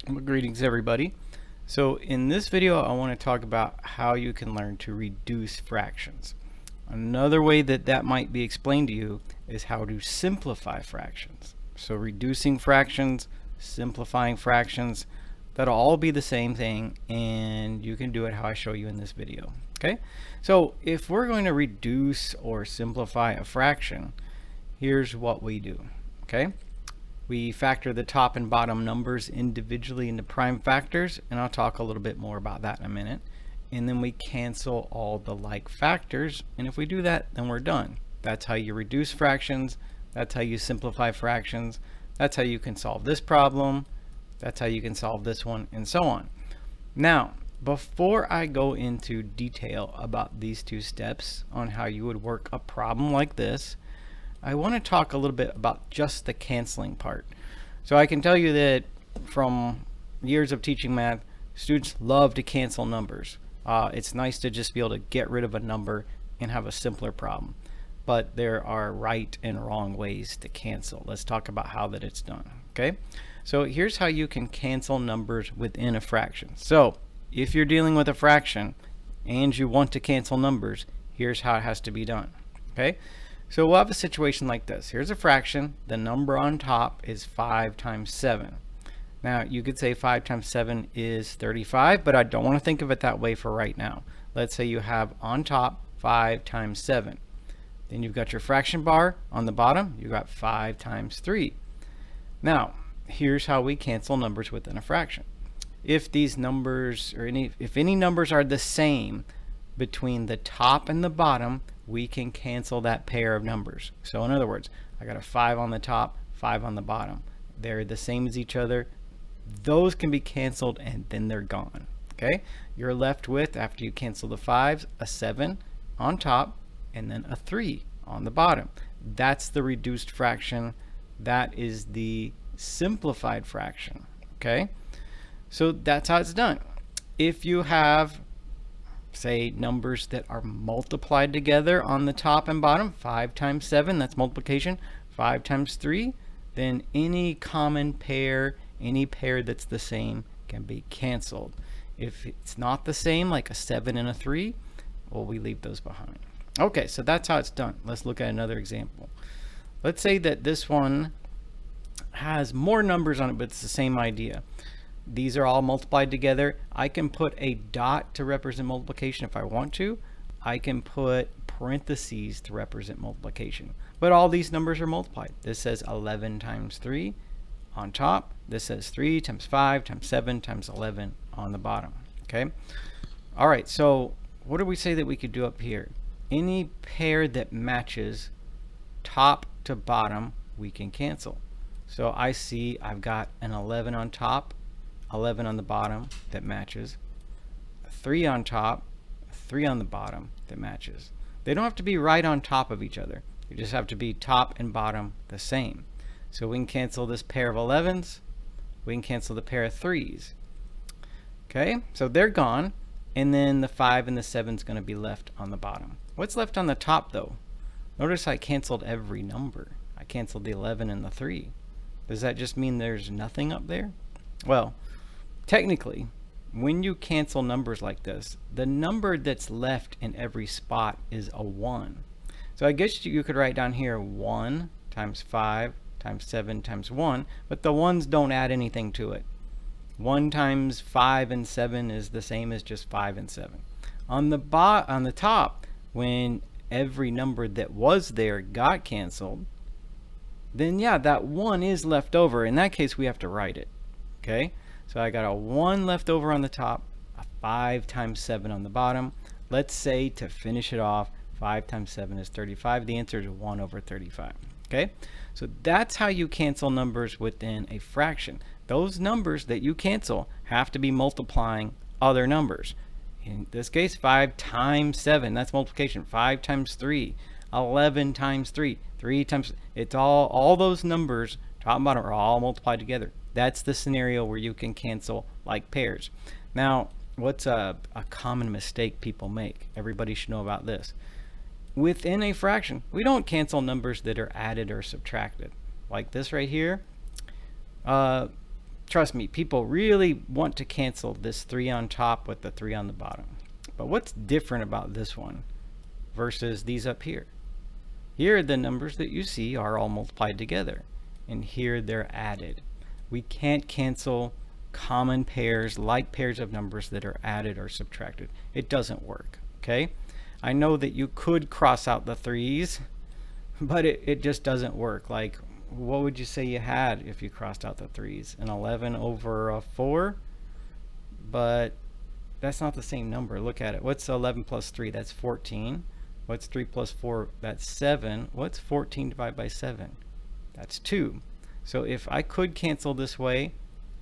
Well, greetings everybody. So in this video I want to talk about how you can learn to reduce fractions. Another way that might be explained to you is how to simplify fractions. So reducing fractions, simplifying fractions, that'll all be the same thing, and you can do it how I show you in this video. Okay, so if we're going to reduce or simplify a fraction, here's what we do. Okay, we factor the top and bottom numbers individually into prime factors, and I'll talk a little bit more about that in a minute. And then we cancel all the like factors, and if we do that, then we're done. That's how you reduce fractions. That's how you simplify fractions. That's how you can solve this problem. That's how you can solve this one, and so on. Now, before I go into detail about these two steps on how you would work a problem like this, I want to talk a little bit about just the canceling part. So I can tell you that from years of teaching math, students love to cancel numbers. It's nice to just be able to get rid of a number and have a simpler problem. But there are right and wrong ways to cancel. Let's talk about how that it's done. Okay, so here's how you can cancel numbers within a fraction. So if you're dealing with a fraction and you want to cancel numbers, here's how it has to be done. Okay, so we'll have a situation like this. Here's a fraction. The number on top is 5 times 7. Now you could say 5 times 7 is 35, but I don't want to think of it that way for right now. Let's say you have on top 5 times 7. Then you've got your fraction bar on the bottom. You got 5 times 3. Now here's how we cancel numbers within a fraction. If these numbers, or if any numbers are the same between the top and the bottom, we can cancel that pair of numbers. So in other words, I got a 5 on the top, 5 on the bottom. They're the same as each other. Those can be canceled and then they're gone. Okay, you're left with, after you cancel the 5s, a 7 on top and then a 3 on the bottom. That's the reduced fraction. That is the simplified fraction. Okay, so that's how it's done. If you have, say, numbers that are multiplied together on the top and bottom, 5 times 7, that's multiplication, 5 times 3, then any common pair, any pair that's the same can be canceled. If it's not the same, like a 7 and a 3, well, we leave those behind. Okay, so that's how it's done. Let's look at another example. Let's say that this one has more numbers on it, but it's the same idea. These are all multiplied together. I can put a dot to represent multiplication if I want to. I can put parentheses to represent multiplication. But all these numbers are multiplied. This says 11 times 3 on top. This says 3 times 5 times 7 times 11 on the bottom. Okay. All right. So what do we say that we could do up here? Any pair that matches top to bottom, we can cancel. So I see I've got an 11 on top, 11 on the bottom that matches, 3 on top, 3 on the bottom that matches. They don't have to be right on top of each other. You just have to be top and bottom the same. So we can cancel this pair of 11s. We can cancel the pair of 3s. Okay, so they're gone. And then the 5 and the 7 is going to be left on the bottom. What's left on the top though? Notice I canceled every number. I canceled the 11 and the 3. Does that just mean there's nothing up there? Well, technically, when you cancel numbers like this, the number that's left in every spot is a 1. So I guess you could write down here 1 times 5 times 7 times 1, but the 1's don't add anything to it. 1 times 5 and 7 is the same as just 5 and 7. On the top, when every number that was there got canceled, then yeah, that 1 is left over. In that case, we have to write it. Okay, so I got a 1 left over on the top, a 5 times 7 on the bottom. Let's say, to finish it off, 5 times 7 is 35. The answer is 1 over 35. Okay, so that's how you cancel numbers within a fraction. Those numbers that you cancel have to be multiplying other numbers. In this case, 5 times 7, that's multiplication. 5 times 3, 11 times 3, 3 times, it's all those numbers, top and bottom, are all multiplied together. That's the scenario where you can cancel like pairs. Now, what's a common mistake people make? Everybody should know about this. Within a fraction, we don't cancel numbers that are added or subtracted. Like this right here, trust me, people really want to cancel this 3 on top with the 3 on the bottom. But what's different about this one versus these up here? Here, the numbers that you see are all multiplied together, and here they're added. We can't cancel common pairs, like pairs of numbers that are added or subtracted. It doesn't work, okay? I know that you could cross out the 3's, but it just doesn't work. Like, what would you say you had if you crossed out the 3's? An 11 over a 4? But that's not the same number. Look at it. What's 11 plus 3? That's 14. What's 3 plus 4? That's 7. What's 14 divided by 7? That's 2. So if I could cancel this way,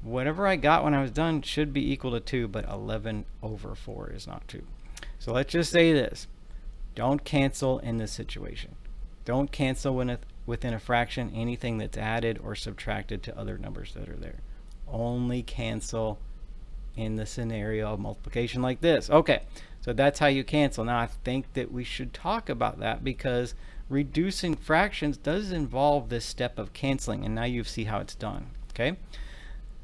whatever I got when I was done should be equal to 2, but 11 over 4 is not 2. So let's just say this. Don't cancel in this situation. Don't cancel within a fraction anything that's added or subtracted to other numbers that are there. Only cancel in the scenario of multiplication like this. Okay, so that's how you cancel. Now I think that we should talk about that because reducing fractions does involve this step of canceling, and now you see how it's done. Okay,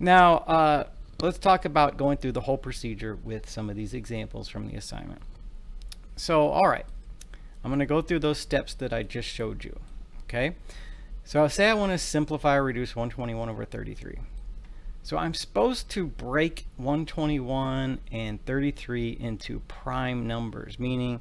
now let's talk about going through the whole procedure with some of these examples from the assignment. So all right, I'm going to go through those steps that I just showed you. Okay, so I'll say I want to simplify or reduce 121 over 33. So I'm supposed to break 121 and 33 into prime numbers, meaning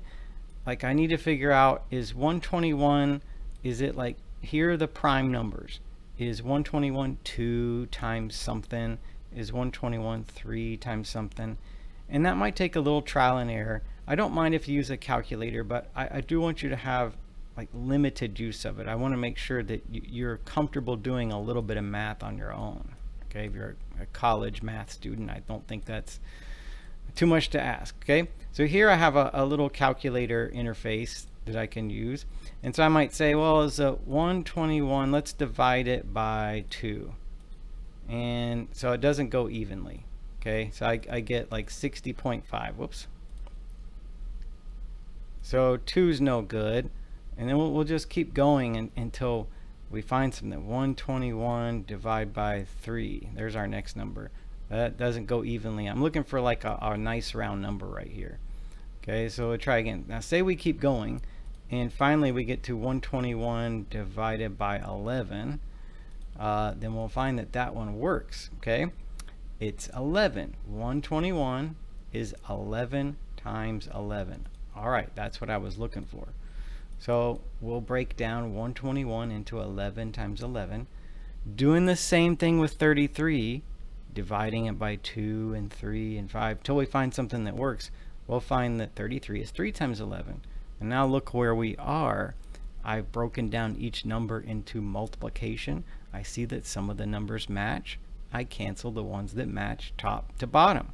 like I need to figure out, is 121, is it like, here are the prime numbers. Is 121 2 times something? Is 121 3 times something? And that might take a little trial and error. I don't mind if you use a calculator, but I do want you to have like limited use of it. I want to make sure that you're comfortable doing a little bit of math on your own. Okay, if you're a college math student, I don't think that's too much to ask. Okay, so here I have a little calculator interface that I can use, and so I might say, well, is a 121, let's divide it by 2, and so it doesn't go evenly. Okay, so I get like 60.5. Whoops. So 2's no good, and then we'll just keep going until we find something. 121 divided by 3. There's our next number. That doesn't go evenly. I'm looking for like a nice round number right here. Okay, so we'll try again. Now say we keep going, and finally we get to 121 divided by 11. Then we'll find that that one works. Okay, it's 11. 121 is 11 times 11. All right, that's what I was looking for. So we'll break down 121 into 11 times 11. Doing the same thing with 33, dividing it by 2 and 3 and 5 till we find something that works. We'll find that 33 is 3 times 11. And now look where we are. I've broken down each number into multiplication. I see that some of the numbers match. I cancel the ones that match top to bottom.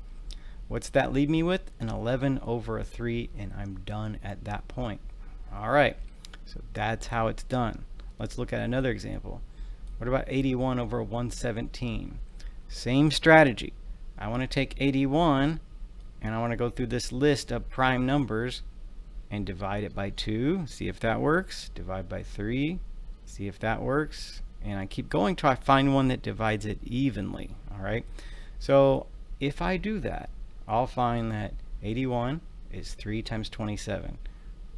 What's that leave me with? An 11 over a 3, and I'm done at that point. All right, so that's how it's done. Let's look at another example. What about 81 over 117? Same strategy. I want to take 81 and I want to go through this list of prime numbers and divide it by 2, see if that works. Divide by 3, see if that works. And I keep going till I find one that divides it evenly. All right, so if I do that, I'll find that 81 is 3 times 27.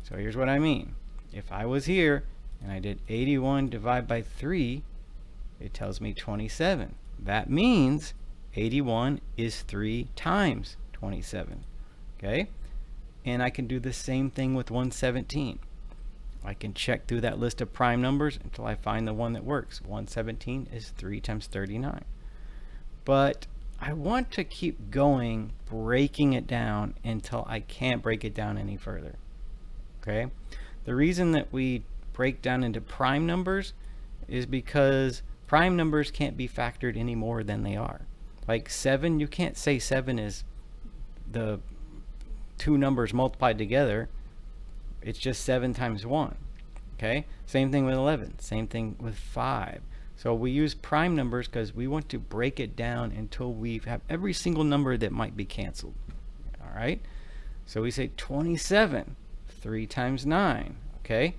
So here's what I mean. If I was here and I did 81 divided by 3, it tells me 27. That means 81 is 3 times 27. Okay? And I can do the same thing with 117. I can check through that list of prime numbers until I find the one that works. 117 is 3 times 39. But I want to keep going, breaking it down until I can't break it down any further. Okay, the reason that we break down into prime numbers is because prime numbers can't be factored any more than they are. Like 7, you can't say 7 is the two numbers multiplied together. It's just 7 times 1. Okay, same thing with 11, same thing with 5. So we use prime numbers because we want to break it down until we have every single number that might be canceled. All right, so we say 27. 3 times 9, okay?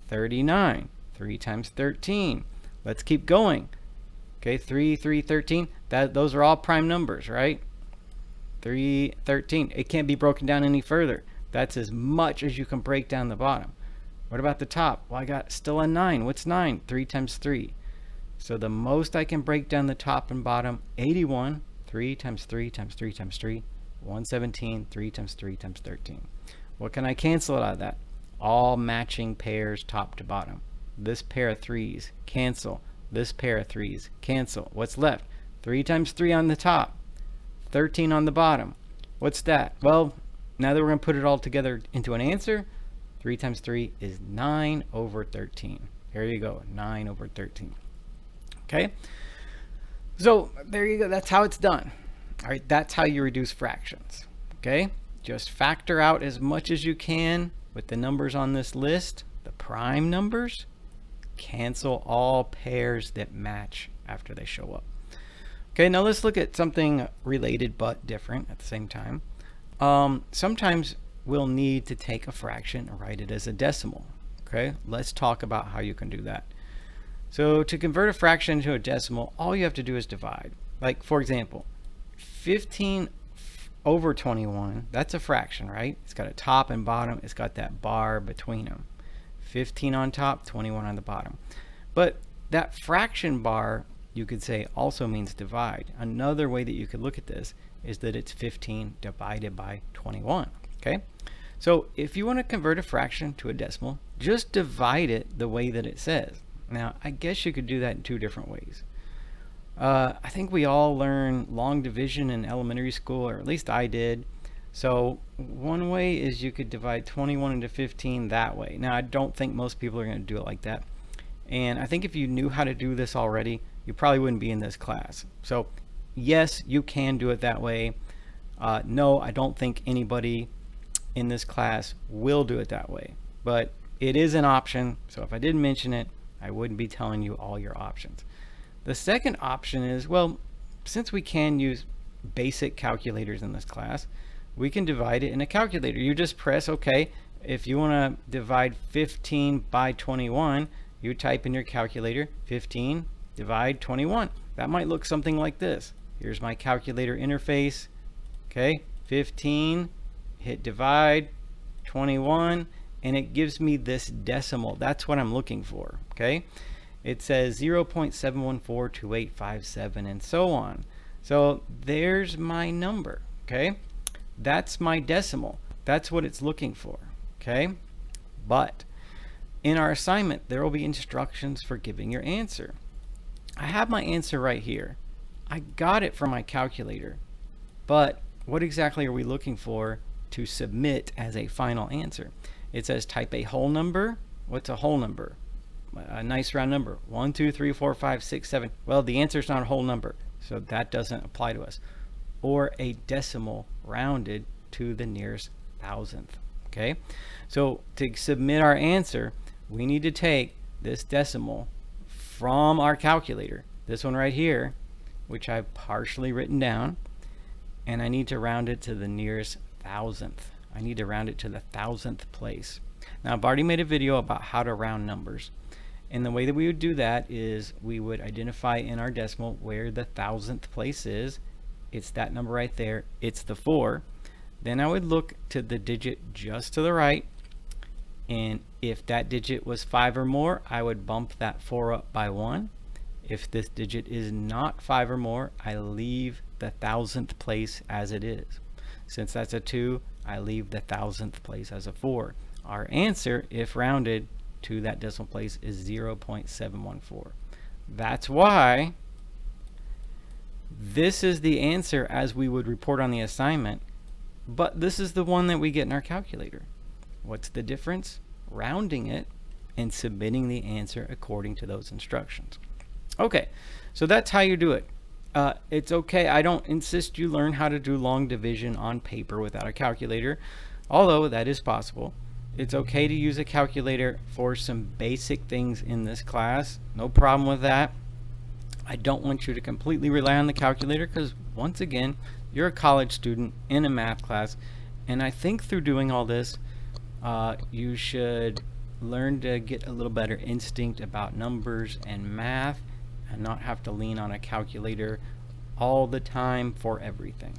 39, 3 times 13. Let's keep going. Okay, 3, 3, 13. Those are all prime numbers, right? 3, 13. It can't be broken down any further. That's as much as you can break down the bottom. What about the top? Well, I got still a 9. What's 9? 3 times 3. So the most I can break down the top and bottom, 81. 3 times 3 times 3 times 3. 117. 3 times 3 times 13. What can I cancel out of that? All matching pairs top to bottom. This pair of 3's, cancel. This pair of 3's, cancel. What's left? 3 times 3 on the top. 13 on the bottom. What's that? Well, now that we're going to put it all together into an answer, 3 times 3 is 9 over 13. Here you go, 9 over 13. Okay? So there you go. That's how it's done. All right, that's how you reduce fractions. Okay? Just factor out as much as you can with the numbers on this list, the prime numbers. Cancel all pairs that match after they show up. Okay, now let's look at something related but different at the same time. Sometimes we'll need to take a fraction and write it as a decimal. Okay, let's talk about how you can do that. So to convert a fraction into a decimal, all you have to do is divide. Like, for example, 15 over 21, that's a fraction, right? It's got a top and bottom. It's got that bar between them. 15 on top, 21 on the bottom. But that fraction bar, you could say, also means divide. Another way that you could look at this is that it's 15 divided by 21. Okay? So if you want to convert a fraction to a decimal, just divide it the way that it says. Now, I guess you could do that in two different ways. I think we all learn long division in elementary school, or at least I did. So one way is you could divide 21 into 15 that way. Now, I don't think most people are going to do it like that. And I think if you knew how to do this already, you probably wouldn't be in this class. So yes, you can do it that way. No, I don't think anybody in this class will do it that way. But it is an option. So if I didn't mention it, I wouldn't be telling you all your options. The second option is, well, since we can use basic calculators in this class, we can divide it in a calculator. You just press OK. If you want to divide 15 by 21, you type in your calculator 15 divide 21. That might look something like this. Here's my calculator interface. Okay, 15, hit divide, 21, and it gives me this decimal. That's what I'm looking for. Okay, it says 0.7142857 and so on. So there's my number. Okay, that's my decimal. That's what it's looking for. Okay, but in our assignment there will be instructions for giving your answer. I have my answer right here. I got it from my calculator, but what exactly are we looking for to submit as a final answer? It says type a whole number. What's a whole number? A nice round number. 1, 2, 3, 4, 5, 6, 7. Well, the answer is not a whole number, so that doesn't apply to us. Or a decimal rounded to the nearest thousandth. Okay, so to submit our answer, we need to take this decimal from our calculator, this one right here, which I've partially written down, and I need to round it to the nearest thousandth. I need to round it to the thousandth place. Now, I've already made a video about how to round numbers, and the way that we would do that is we would identify in our decimal where the thousandth place is. It's that number right there. It's the 4. Then I would look to the digit just to the right, and if that digit was 5 or more, I would bump that 4 up by 1. If this digit is not 5 or more, I leave the thousandth place as it is. Since that's a 2, I leave the thousandth place as a 4. Our answer, if rounded to that decimal place, is 0.714. That's why this is the answer as we would report on the assignment, but this is the one that we get in our calculator. What's the difference? Rounding it and submitting the answer according to those instructions. Okay, so that's how you do it. It's okay. I don't insist you learn how to do long division on paper without a calculator, although that is possible. It's okay to use a calculator for some basic things in this class. No problem with that. I don't want you to completely rely on the calculator because, once again, you're a college student in a math class, and I think through doing all this, you should learn to get a little better instinct about numbers and math. and not have to lean on a calculator all the time for everything.